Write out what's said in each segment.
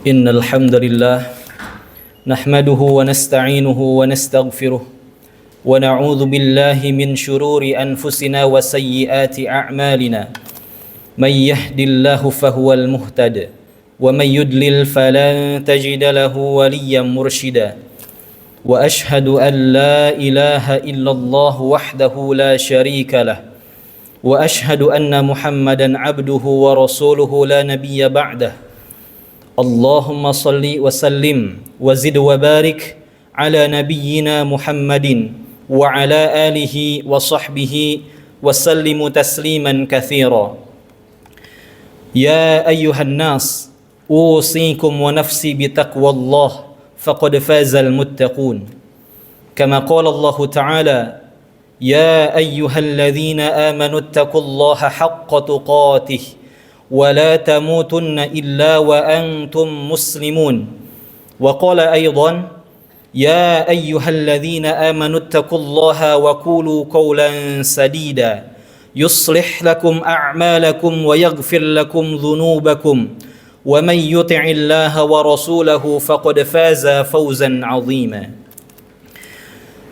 إن الحمد لله نحمده ونستعينه ونستغفره ونعوذ بالله من شرور أنفسنا وسيئات أعمالنا من يهد الله فهو المهتد ومن يضلل فلن تجد له وليا مرشدا وأشهد أن لا إله إلا الله وحده لا شريك له وأشهد أن محمدا عبده ورسوله لا نبي بعده اللهم صل وسلم وزد وبارك على نبينا محمد وعلى آله وصحبه وسلم تسليما كثيرا يا أيها الناس أوصيكم ونفسي بتقوى الله فقد فاز المتقون كما قال الله تعالى يا أيها الذين آمنوا اتقوا الله حق تقاته ولا تموتن إلا وأنتم مسلمون وقال أيضا يا أيها الذين آمنوا اتقوا الله وقولوا قولا سديدا يصلح لكم أعمالكم ويغفر لكم ذنوبكم ومن يطع الله ورسوله فقد فاز فوزا عظيما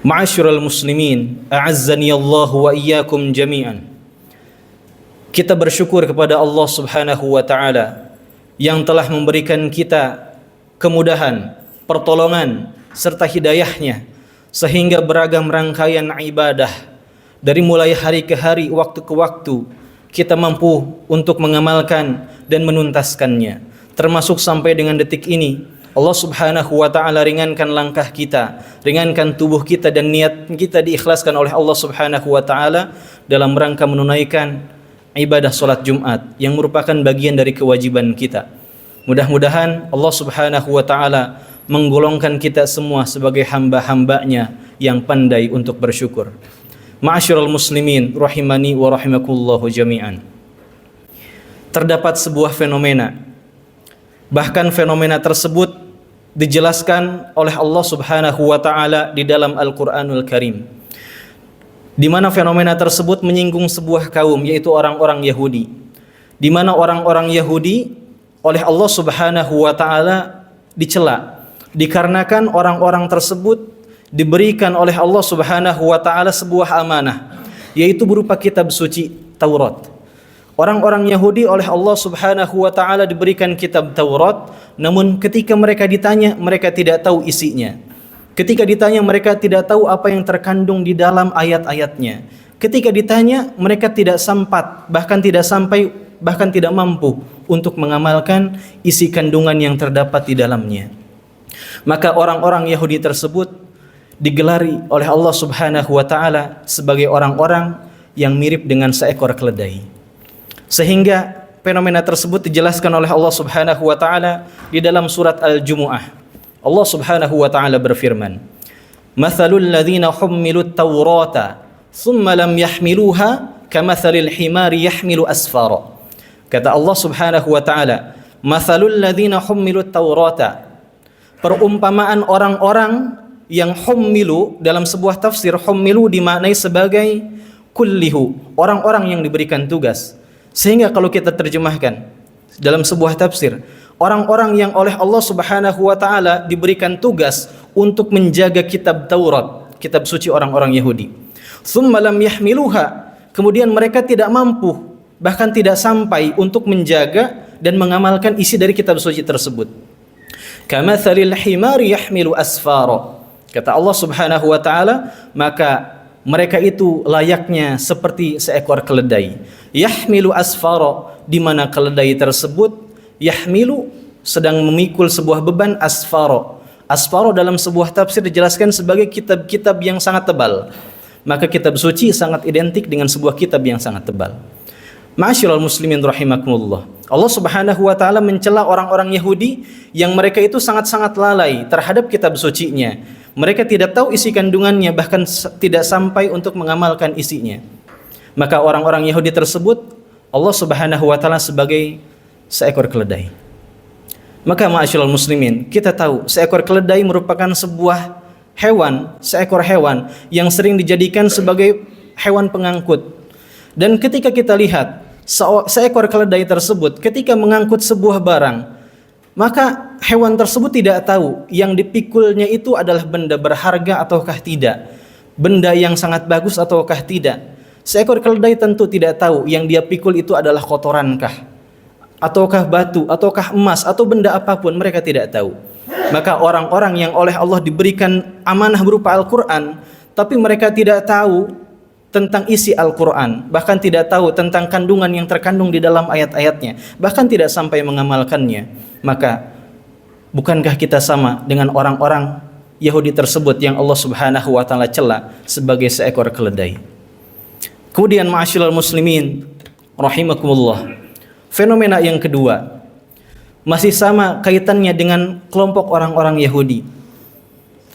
معاشر المسلمين أعزني الله وإياكم جميعا. Kita bersyukur kepada Allah Subhanahu wa Ta'ala yang telah memberikan kita kemudahan, pertolongan serta hidayahnya sehingga beragam rangkaian ibadah dari mulai hari ke hari, waktu ke waktu kita mampu untuk mengamalkan dan menuntaskannya, termasuk sampai dengan detik ini. Allah Subhanahu wa Ta'ala ringankan langkah kita, ringankan tubuh kita, dan niat kita diikhlaskan oleh Allah Subhanahu wa Ta'ala dalam rangka menunaikan ibadah salat Jumat yang merupakan bagian dari kewajiban kita. Mudah-mudahan Allah Subhanahu wa Ta'ala menggolongkan kita semua sebagai hamba-hambanya yang pandai untuk bersyukur. Ma'asyiral muslimin rahimani wa rahimakumullah jami'an. Terdapat sebuah fenomena, bahkan fenomena tersebut dijelaskan oleh Allah Subhanahu wa Ta'ala di dalam Al-Qur'anul Karim, di mana fenomena tersebut menyinggung sebuah kaum, yaitu orang-orang Yahudi, di mana orang-orang Yahudi oleh Allah Subhanahu wa Ta'ala dicela dikarenakan orang-orang tersebut diberikan oleh Allah Subhanahu wa Ta'ala sebuah amanah, yaitu berupa kitab suci Taurat. Orang-orang Yahudi oleh Allah Subhanahu wa Ta'ala diberikan kitab Taurat, namun ketika mereka ditanya, mereka tidak tahu isinya. Ketika ditanya, mereka tidak tahu apa yang terkandung di dalam ayat-ayatnya. Ketika ditanya, mereka tidak sempat, bahkan tidak mampu untuk mengamalkan isi kandungan yang terdapat di dalamnya. Maka orang-orang Yahudi tersebut digelari oleh Allah Subhanahu wa Ta'ala sebagai orang-orang yang mirip dengan seekor keledai. Sehingga fenomena tersebut dijelaskan oleh Allah Subhanahu wa Ta'ala di dalam surat Al-Jumu'ah. Allah Subhanahu wa Ta'ala berfirman, "Mathalul ladzina hummilut Taurata thumma lam yahmiluha kamathalil himari yahmilu asfara." Kata Allah Subhanahu wa Ta'ala, "Mathalul ladzina hummilut Taurata." Perumpamaan orang-orang yang hummilu, dalam sebuah tafsir hummilu dimaknai sebagai kullihu, orang-orang yang diberikan tugas. Sehingga kalau kita terjemahkan dalam sebuah tafsir, orang-orang yang oleh Allah Subhanahu wa Ta'ala diberikan tugas untuk menjaga kitab Taurat, kitab suci orang-orang Yahudi. Tsumma lam yahmiluha, kemudian mereka tidak mampu, bahkan tidak sampai untuk menjaga dan mengamalkan isi dari kitab suci tersebut. Kamathalil himari yahmilu asfara. Kata Allah Subhanahu wa Ta'ala, maka mereka itu layaknya seperti seekor keledai. Yahmilu asfara, di mana keledai tersebut yahmilu sedang memikul sebuah beban asfaro. Asfaro dalam sebuah tafsir dijelaskan sebagai kitab-kitab yang sangat tebal. Maka kitab suci sangat identik dengan sebuah kitab yang sangat tebal. Ma'asyiral muslimin rahimakumullah. Allah Subhanahu wa Ta'ala mencela orang-orang Yahudi yang mereka itu sangat-sangat lalai terhadap kitab sucinya. Mereka tidak tahu isi kandungannya, bahkan tidak sampai untuk mengamalkan isinya. Maka orang-orang Yahudi tersebut Allah Subhanahu wa Ta'ala sebagai seekor keledai. Maka ma'asyiral muslimin, kita tahu seekor keledai merupakan sebuah seekor hewan yang sering dijadikan sebagai hewan pengangkut. Dan ketika kita lihat seekor keledai tersebut ketika mengangkut sebuah barang, maka hewan tersebut tidak tahu yang dipikulnya itu adalah benda berharga ataukah tidak, benda yang sangat bagus ataukah tidak. Seekor keledai tentu tidak tahu yang dia pikul itu adalah kotorankah, ataukah batu, ataukah emas, atau benda apapun, mereka tidak tahu. Maka orang-orang yang oleh Allah diberikan amanah berupa Al-Quran, tapi mereka tidak tahu tentang isi Al-Quran, bahkan tidak tahu tentang kandungan yang terkandung di dalam ayat-ayatnya, bahkan tidak sampai mengamalkannya, maka bukankah kita sama dengan orang-orang Yahudi tersebut yang Allah Subhanahu wa taala cela sebagai seekor keledai? Kemudian ma'asyiral muslimin rahimakumullah, fenomena yang kedua masih sama kaitannya dengan kelompok orang-orang Yahudi.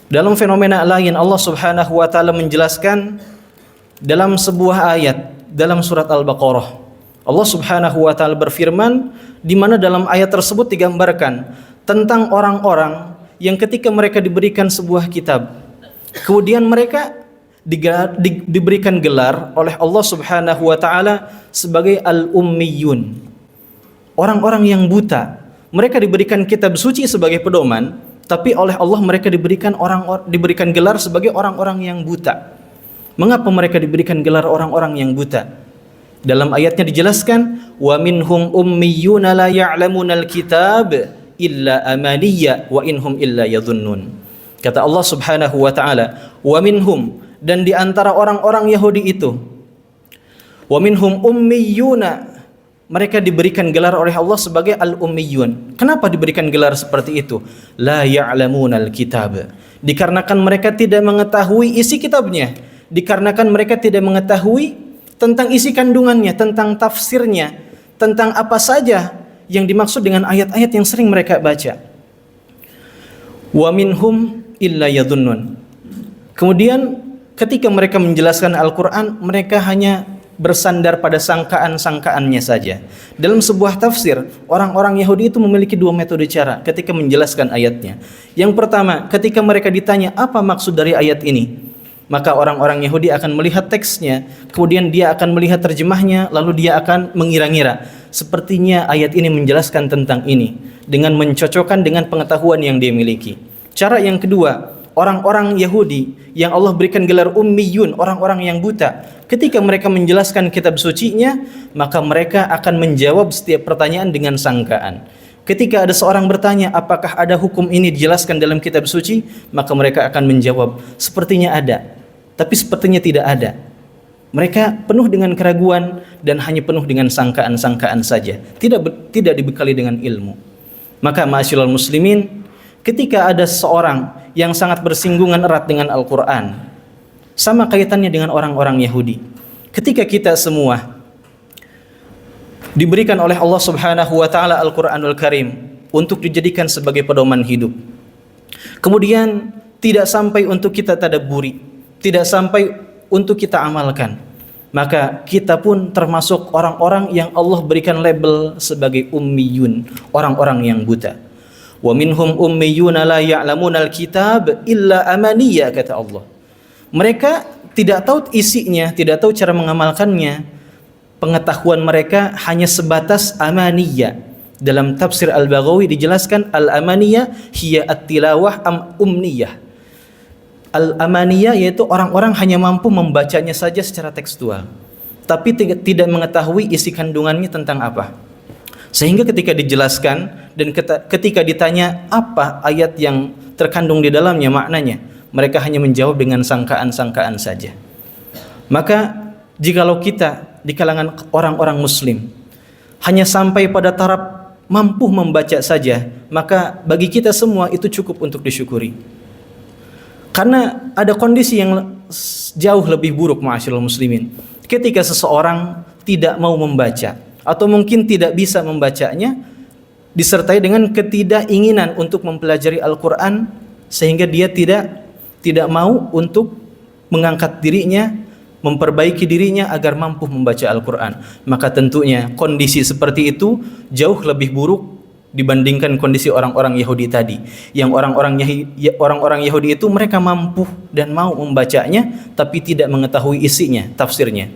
Dalam fenomena lain Allah Subhanahu wa taala menjelaskan dalam sebuah ayat dalam surat Al-Baqarah. Allah Subhanahu wa taala berfirman, di mana dalam ayat tersebut digambarkan tentang orang-orang yang ketika mereka diberikan sebuah kitab, kemudian mereka diberikan gelar oleh Allah Subhanahu wa taala sebagai al-ummiyun, orang-orang yang buta. Mereka diberikan kitab suci sebagai pedoman, tapi oleh Allah mereka diberikan gelar sebagai orang-orang yang buta. Mengapa mereka diberikan gelar orang-orang yang buta? Dalam ayatnya dijelaskan, wa minhum ummiyuna la ya'lamunal kitab illa amaniyya wa inhum illa yadhunnun. Kata Allah Subhanahu wa taala, wa minhum, dan di antara orang-orang Yahudi itu, wa minhum ummiyuna, mereka diberikan gelar oleh Allah sebagai al-ummiyun. Kenapa diberikan gelar seperti itu? La ya'lamunal kitab, dikarenakan mereka tidak mengetahui isi kitabnya, dikarenakan mereka tidak mengetahui tentang isi kandungannya, tentang tafsirnya, tentang apa saja yang dimaksud dengan ayat-ayat yang sering mereka baca. Wa minhum illa yadhunnun. Kemudian ketika mereka menjelaskan Al-Quran, mereka hanya bersandar pada sangkaan-sangkaannya saja. Dalam sebuah tafsir, orang-orang Yahudi itu memiliki dua metode cara ketika menjelaskan ayatnya. Yang pertama, ketika mereka ditanya apa maksud dari ayat ini, maka orang-orang Yahudi akan melihat teksnya, kemudian dia akan melihat terjemahnya, lalu dia akan mengira-ngira, sepertinya ayat ini menjelaskan tentang ini, dengan mencocokkan dengan pengetahuan yang dia miliki. Cara yang kedua, orang-orang Yahudi yang Allah berikan gelar ummiyun, orang-orang yang buta, ketika mereka menjelaskan kitab sucinya, maka mereka akan menjawab setiap pertanyaan dengan sangkaan. Ketika ada seorang bertanya, apakah ada hukum ini dijelaskan dalam kitab suci? Maka mereka akan menjawab, sepertinya ada, tapi sepertinya tidak ada. Mereka penuh dengan keraguan dan hanya penuh dengan sangkaan-sangkaan saja, tidak dibekali dengan ilmu. Maka ma'asyiral muslimin, ketika ada seorang yang sangat bersinggungan erat dengan Al-Quran, sama kaitannya dengan orang-orang Yahudi. Ketika kita semua diberikan oleh Allah Subhanahu wa taala Al-Qur'anul Karim untuk dijadikan sebagai pedoman hidup, kemudian tidak sampai untuk kita tadabburi, tidak sampai untuk kita amalkan, maka kita pun termasuk orang-orang yang Allah berikan label sebagai ummiyun, orang-orang yang buta. Wa minhum ummiyuna la ya'lamunal kitab illa amaniyya, kata Allah. Mereka tidak tahu isinya, tidak tahu cara mengamalkannya. Pengetahuan mereka hanya sebatas amaniyah. Dalam tafsir Al-Baghawi dijelaskan al-amaniyah hiya at-tilawah umniyah. Al-amaniyah yaitu orang-orang hanya mampu membacanya saja secara tekstual, tapi tidak mengetahui isi kandungannya tentang apa. Sehingga ketika dijelaskan dan ketika ditanya apa ayat yang terkandung di dalamnya, maknanya, mereka hanya menjawab dengan sangkaan-sangkaan saja. Maka jikalau kita di kalangan orang-orang muslim hanya sampai pada taraf mampu membaca saja, maka bagi kita semua itu cukup untuk disyukuri. Karena ada kondisi yang jauh lebih buruk, ma'asyiral muslimin, ketika seseorang tidak mau membaca atau mungkin tidak bisa membacanya, disertai dengan ketidakinginan untuk mempelajari Al-Quran, sehingga dia tidak mau untuk mengangkat dirinya, memperbaiki dirinya agar mampu membaca Al-Quran. Maka tentunya kondisi seperti itu jauh lebih buruk dibandingkan kondisi orang-orang Yahudi tadi. Yang orang-orang Yahudi itu mereka mampu dan mau membacanya, tapi tidak mengetahui isinya, tafsirnya.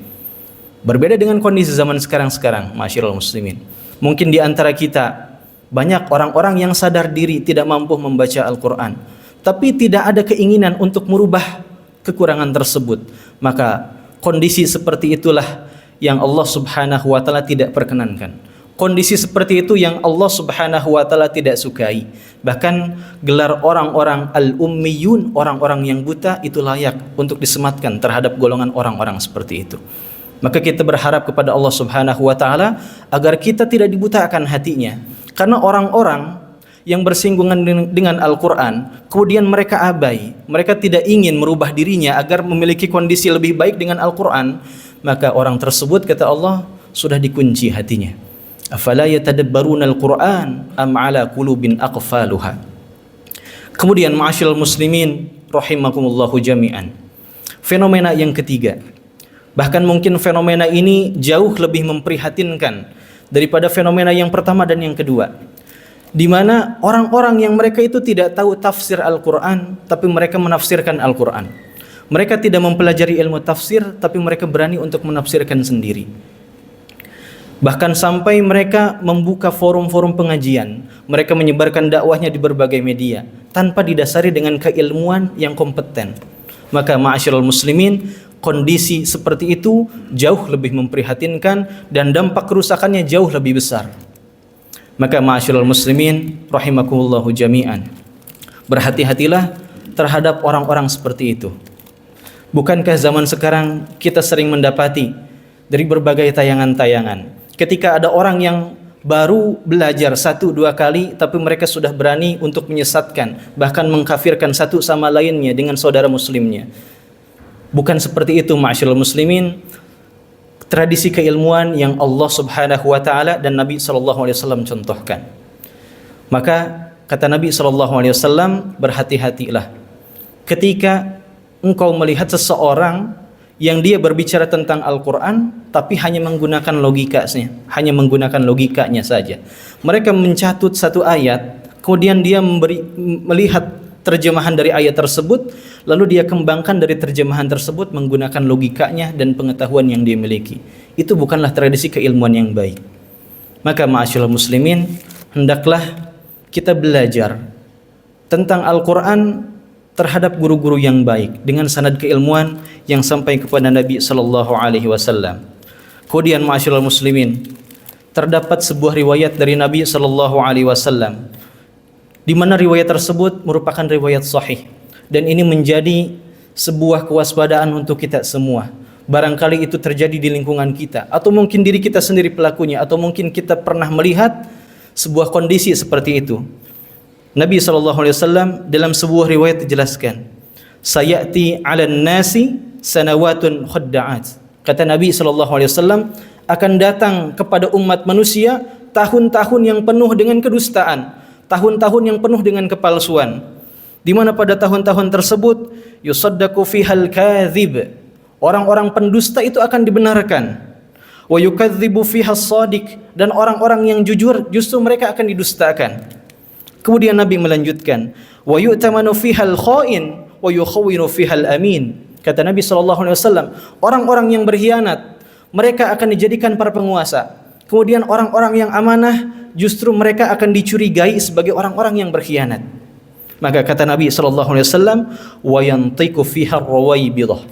Berbeda dengan kondisi zaman sekarang, ma'asyiral muslimin. Mungkin di antara kita Banyak orang-orang yang sadar diri tidak mampu membaca Al-Quran, tapi tidak ada keinginan untuk merubah kekurangan tersebut. Maka kondisi seperti itulah yang Allah Subhanahu wa taala tidak perkenankan. Kondisi seperti itu yang Allah Subhanahu wa taala tidak sukai. Bahkan gelar orang-orang al-ummiyun, orang-orang yang buta, itu layak untuk disematkan terhadap golongan orang-orang seperti itu. Maka kita berharap kepada Allah Subhanahu wa taala agar kita tidak dibutakan hatinya. Karena orang-orang yang bersinggungan dengan Al-Quran, kemudian mereka abai, mereka tidak ingin merubah dirinya agar memiliki kondisi lebih baik dengan Al-Quran, maka orang tersebut, kata Allah, sudah dikunci hatinya. Afala yatadabbaruna al-Quran am ala qulubin aqfaluha. Kemudian ma'asyiral muslimin rahimakumullahu jami'an. Fenomena yang ketiga, bahkan mungkin fenomena ini jauh lebih memprihatinkan daripada fenomena yang pertama dan yang kedua, di mana orang-orang yang mereka itu tidak tahu tafsir Al-Quran, tapi mereka menafsirkan Al-Quran. Mereka tidak mempelajari ilmu tafsir, tapi mereka berani untuk menafsirkan sendiri. Bahkan sampai mereka membuka forum-forum pengajian, mereka menyebarkan dakwahnya di berbagai media tanpa didasari dengan keilmuan yang kompeten. Maka ma'asyiral muslimin, kondisi seperti itu jauh lebih memprihatinkan dan dampak kerusakannya jauh lebih besar. Maka ma'asyiral muslimin rahimakumullahu jami'an, berhati-hatilah terhadap orang-orang seperti itu. Bukankah zaman sekarang kita sering mendapati dari berbagai tayangan-tayangan, ketika ada orang yang baru belajar 1-2 kali, tapi mereka sudah berani untuk menyesatkan, bahkan mengkafirkan satu sama lainnya dengan saudara muslimnya. Bukan seperti itu ma'asyiral muslimin tradisi keilmuan yang Allah Subhanahu wa taala dan Nabi sallallahu alaihi wasallam contohkan. Maka kata Nabi sallallahu alaihi wasallam, berhati-hatilah ketika engkau melihat seseorang yang dia berbicara tentang Al-Quran tapi hanya menggunakan logikanya saja. Mereka mencatut satu ayat, kemudian dia melihat terjemahan dari ayat tersebut, lalu dia kembangkan dari terjemahan tersebut menggunakan logikanya dan pengetahuan yang dia miliki. Itu bukanlah tradisi keilmuan yang baik. Maka ma'asyiral muslimin, hendaklah kita belajar tentang Al-Quran terhadap guru-guru yang baik dengan sanad keilmuan yang sampai kepada Nabi sallallahu alaihi wasallam. Kemudian ma'asyiral muslimin, terdapat sebuah riwayat dari Nabi sallallahu alaihi wasallam di mana riwayat tersebut merupakan riwayat sahih, dan ini menjadi sebuah kewaspadaan untuk kita semua. Barangkali itu terjadi di lingkungan kita, atau mungkin diri kita sendiri pelakunya, atau mungkin kita pernah melihat sebuah kondisi seperti itu. Nabi SAW dalam sebuah riwayat dijelaskan, sayati 'alan nasi sanawatun khadda'at. Kata Nabi SAW, akan datang kepada umat manusia tahun-tahun yang penuh dengan kedustaan, tahun-tahun yang penuh dengan kepalsuan, di mana pada tahun-tahun tersebut yusaddaqu fihal kadhib, orang-orang pendusta itu akan dibenarkan, wa yukadzibu fihas shadiq, dan orang-orang yang jujur justru mereka akan didustakan. Kemudian Nabi melanjutkan, wa yu'tamanu fihal kha'in wa yukhawwinu fihal amin. Kata Nabi SAW, orang-orang yang berkhianat mereka akan dijadikan para penguasa. Kemudian orang-orang yang amanah justru mereka akan dicurigai sebagai orang-orang yang berkhianat. Maka kata Nabi SAW, wa yantiqu fihar ruwaibidah.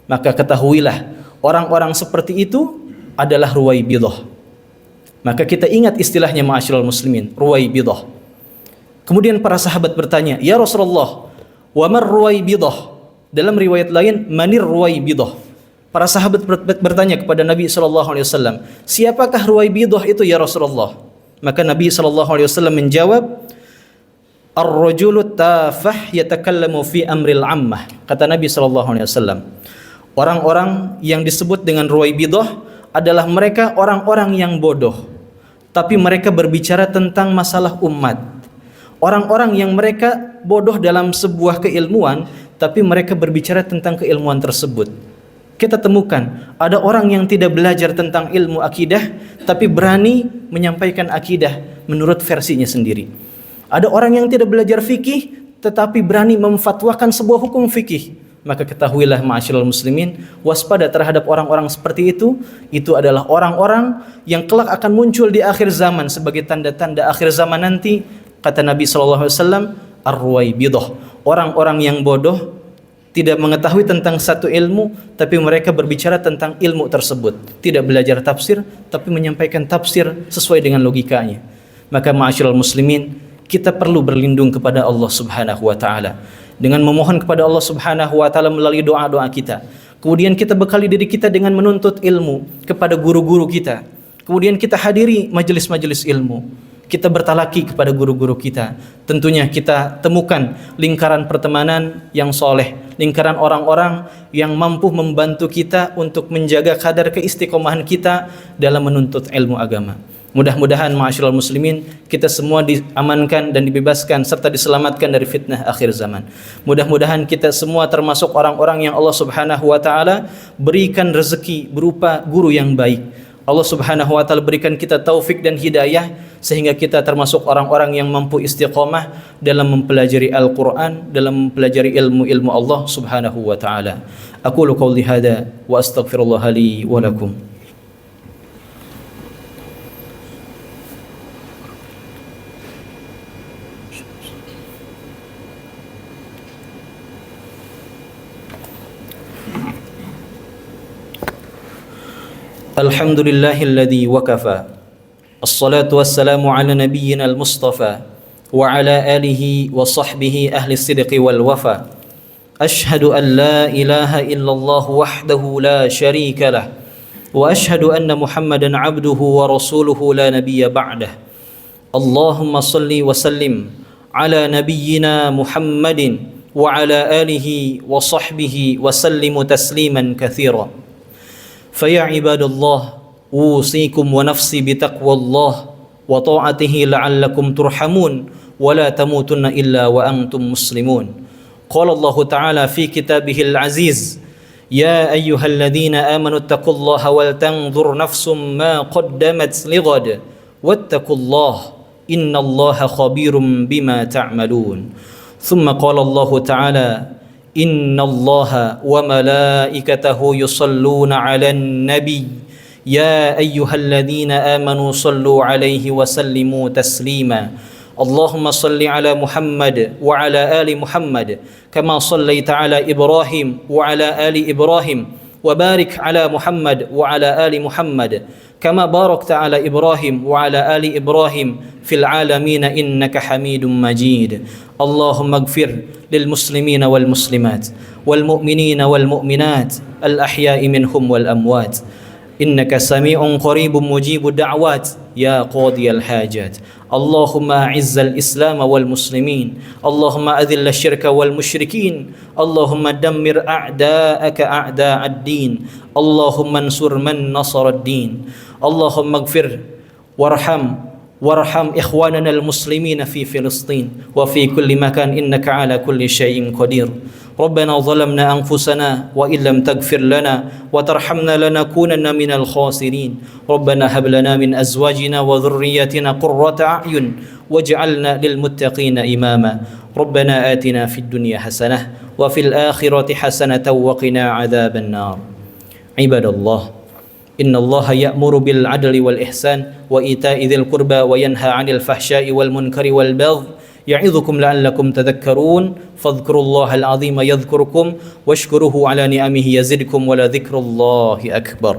Maka ketahuilah orang-orang seperti itu adalah ruwaibidah. Maka kita ingat istilahnya ma'asyiral muslimin, ruwaibidah. Kemudian para sahabat bertanya, ya Rasulullah, wa mar ruwaibidah? Dalam riwayat lain, manir ruwaibidah? Para sahabat bertanya kepada Nabi SAW, siapakah ruwaibidah itu ya Rasulullah? Maka Nabi SAW menjawab, ar-rajulu tafah yatakallamu fi amril ammah. Kata Nabi SAW, orang-orang yang disebut dengan ruwaibidah adalah mereka orang-orang yang bodoh, tapi mereka berbicara tentang masalah umat. Orang-orang yang mereka bodoh dalam sebuah keilmuan, tapi mereka berbicara tentang keilmuan tersebut. Kita temukan ada orang yang tidak belajar tentang ilmu akidah, tapi berani menyampaikan akidah menurut versinya sendiri. Ada orang yang tidak belajar fikih, tetapi berani memfatwakan sebuah hukum fikih. maka ketahuilah ma'asyiral muslimin, waspada terhadap orang-orang seperti itu adalah orang-orang yang kelak akan muncul di akhir zaman sebagai tanda-tanda akhir zaman nanti. Kata Nabi sallallahu alaihi wasallam, ar-ruwaibidah, orang-orang yang bodoh, tidak mengetahui tentang satu ilmu, tapi mereka berbicara tentang ilmu tersebut, tidak belajar tafsir, tapi menyampaikan tafsir sesuai dengan logikanya. Maka ma'asyiral muslimin, kita perlu berlindung kepada Allah Subhanahu wa taala dengan memohon kepada Allah Subhanahu wa taala melalui doa-doa kita. Kemudian kita bekali diri kita dengan menuntut ilmu kepada guru-guru kita. Kemudian kita hadiri majelis-majelis ilmu. Kita bertalaki kepada guru-guru kita. Tentunya kita temukan lingkaran pertemanan yang soleh, lingkaran orang-orang yang mampu membantu kita untuk menjaga kadar keistiqomahan kita dalam menuntut ilmu agama. Mudah-mudahan ma'asyiral muslimin, kita semua diamankan dan dibebaskan serta diselamatkan dari fitnah akhir zaman. Mudah-mudahan kita semua termasuk orang-orang yang Allah Subhanahu wa taala berikan rezeki berupa guru yang baik. Allah Subhanahu wa taala berikan kita taufik dan hidayah sehingga kita termasuk orang-orang yang mampu istiqamah dalam mempelajari Al-Qur'an, dalam mempelajari ilmu-ilmu Allah Subhanahu wa taala. Aqulu qouli hadza wa astaghfirullah li wa lakum. Alhamdulillahilladzi wakafa. Assalatu wassalamu ala nabiyyina al-mustafa wa ala alihi wa sahbihi ahli sidqi wal wafa. Ashhadu an la ilaha illallah wahdahu la sharika lah wa ashhadu anna Muhammadan abduhu wa rasuluhu la nabiyya ba'dah. Allahumma salli wa sallim ala nabiyyina Muhammadin wa ala alihi wa sahbihi wa sallimu tasliman katsira. فيا عباد الله أوصيكم ونفسي بتقوى الله وطاعته لعلكم ترحمون ولا تموتن إلا وأنتم مسلمون. قال الله تعالى في كتابه العزيز: يا أيها الذين آمنوا اتقوا الله ولتنظر نفس ما قدمت لغد واتقوا الله إن الله خبير بما تعملون. ثم قال الله تعالى: إن الله وملائكته يصلون على النبي يا أيها الذين آمنوا صلوا عليه وسلموا تسليما. اللهم صل على محمد وعلى آل محمد كما صليت على إبراهيم وعلى آل إبراهيم وبارك على محمد وعلى آل محمد كما باركت على إبراهيم وعلى آل إبراهيم في العالمين إنك حميد مجيد. اللهم اغفر للمسلمين والمسلمات والمؤمنين والمؤمنات الأحياء منهم والأموات إنك سميع قريب مجيب الدعوات يا قاضي الحاجات. اللهم أعز الإسلام والمسلمين، اللهم أذل الشرك والمشركين، اللهم دمر أعداءك أعداء الدين، اللهم انصر من نصر الدين. اللهم اغفر وارحم إخواننا المسلمين في فلسطين وفي كل مكان إنك على كل شيء قدير. ربنا ظلمنا أنفسنا وإن لم تغفر لنا وترحمنا لنكونن من الخاسرين. ربنا هب لنا من أزواجنا وذرياتنا قرة أعين واجعلنا للمتقين إماما. ربنا آتنا في الدنيا حسنة وفي الآخرة حسنة وقنا عذاب النار. عباد الله، إن الله يأمر بالعدل والإحسان وإيتاء ذي القربى وينهى عن الفحشاء والمنكر والبغي يعظكم لعلكم تذكرون. فاذكروا الله العظيم يذكركم واشكروه على نعمه يزدكم ولذكر الله أكبر.